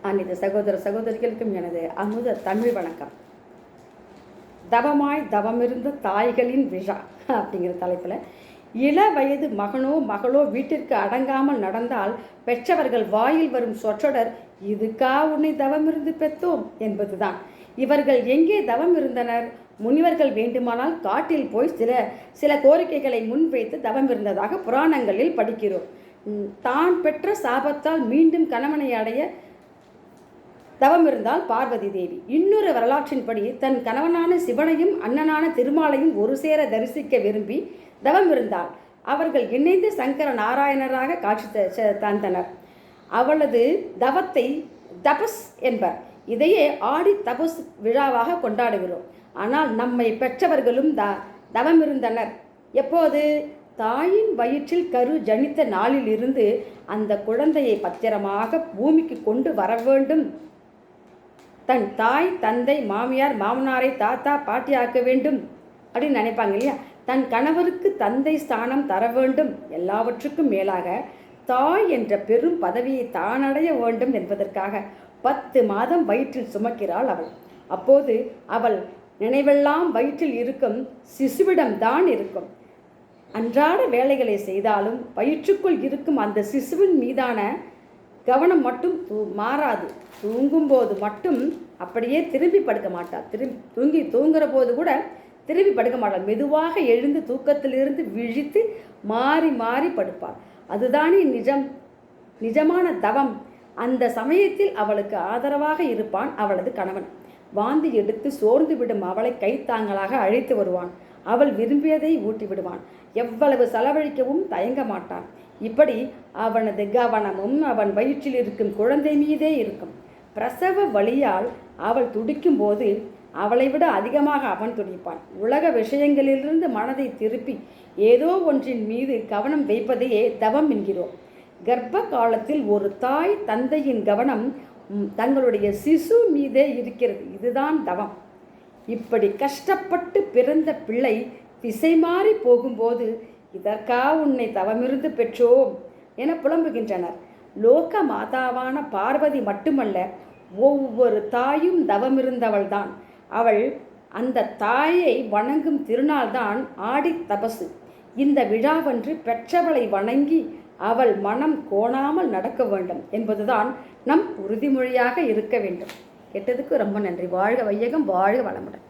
அனைத்து சகோதர சகோதரிகளுக்கும் எனது அமுத தமிழ் வணக்கம். தவமாய் தவமிருந்த தாய்களின் விழா அப்படிங்கிற தலைப்பில், இள வயது மகனோ மகளோ வீட்டிற்கு அடங்காமல் நடந்தால் பெற்றவர்கள் வாயில் வரும் சொற்றொடர், இதுக்கா உன்னை தவமிருந்து பெற்றோம் என்பதுதான். இவர்கள் எங்கே தவம் இருந்தனர்? முனிவர்கள் வேண்டுமானால் காட்டில் போய் சில கோரிக்கைகளை முன்வைத்து தவம் இருந்ததாக புராணங்களில் படிக்கிறோம். தான் பெற்ற சாபத்தால் மீண்டும் கணவனை அடைய தவம் இருந்தால் பார்வதி தேவி. இன்னொரு வரலாற்றின்படி தன் கணவனான சிவனையும் அண்ணனான திருமாலையும் ஒரு சேர தரிசிக்க விரும்பி தவம் இருந்தாள். அவர்கள் இணைந்து சங்கர நாராயணராக காட்சி தந்தனர். அவளது தவத்தை தபஸ் என்பர். இதையே ஆடி தபஸ் விழாவாக கொண்டாடுகிறோம். ஆனால் நம்மை பெற்றவர்களும் தவம் இருந்தனர். எப்போது? தாயின் வயிற்றில் கரு ஜனித்த நாளில் இருந்து அந்த குழந்தையை பத்திரமாக பூமிக்கு கொண்டு வர வேண்டும். தன் தாய் தந்தை மாமியார் மாமனாரை தாத்தா பாட்டி ஆக்க வேண்டும் அப்படின்னு நினைப்பாங்க இல்லையா? தன் கணவருக்கு தந்தை ஸ்தானம் தர வேண்டும். எல்லாவற்றுக்கும் மேலாக தாய் என்ற பெரும் பதவியை தானடைய வேண்டும் என்பதற்காக 10 மாதம் வயிற்றில் சுமக்கிறாள் அவள். அப்போது அவள் நினைவெல்லாம் வயிற்றில் இருக்கும் சிசுவிடம்தான் இருக்கும். அன்றாட வேலைகளை செய்தாலும் வயிற்றுக்குள் இருக்கும் அந்த சிசுவின் மீதான கவனம் மட்டும் மாறாது. தூங்கும்போது மட்டும் அப்படியே திரும்பி படுக்க மாட்டாள். தூங்குற போது கூட திரும்பி படுக்க மாட்டாள். மெதுவாக எழுந்து தூக்கத்திலிருந்து விழித்து மாறி மாறி படுப்பாள். அதுதானே நிஜமான தவம். அந்த சமயத்தில் அவளுக்கு ஆதரவாக இருப்பான் அவளது கணவன். வாந்தி எடுத்து சோர்ந்து விடும் அவளை கைத்தாங்களாக அழைத்து வருவான். அவள் விரும்பியதை ஊட்டி விடுவான். எவ்வளவு செலவழிக்கவும் தயங்க மாட்டான். இப்படி அவனது கவனமும் அவன் வயிற்றில் இருக்கும் குழந்தை மீதே இருக்கும். பிரசவ வலியால் அவள் துடிக்கும் போது அவளை விட அதிகமாக அவன் துடிப்பான். உலக விஷயங்களிலிருந்து மனதை திருப்பி ஏதோ ஒன்றின் மீது கவனம் வைப்பதையே தவம் என்கிறோம். கர்ப்ப காலத்தில் ஒரு தாய் தந்தையின் கவனம் தங்களுடைய சிசு மீதே இருக்கிறது. இதுதான் தவம். இப்படி கஷ்டப்பட்டு பிறந்த பிள்ளை திசை மாறி போகும்போது, இதற்கா உன்னை தவமிருந்து பெற்றோம் என புலம்புகின்றனர். லோக மாதாவான பார்வதி மட்டுமல்ல, ஒவ்வொரு தாயும் தவமிருந்தவள்தான். அவள் அந்த தாயை வணங்கும் திருநாள்தான் ஆடி தபசு. இந்த விழாவன்று பெற்றவளை வணங்கி அவள் மனம் கோணாமல் நடக்க வேண்டும் என்பதுதான் நம் உறுதிமொழியாக இருக்க வேண்டும். கேட்டதுக்கு ரொம்ப நன்றி. வாழ்க வையகம், வாழ்க வளமுடன்.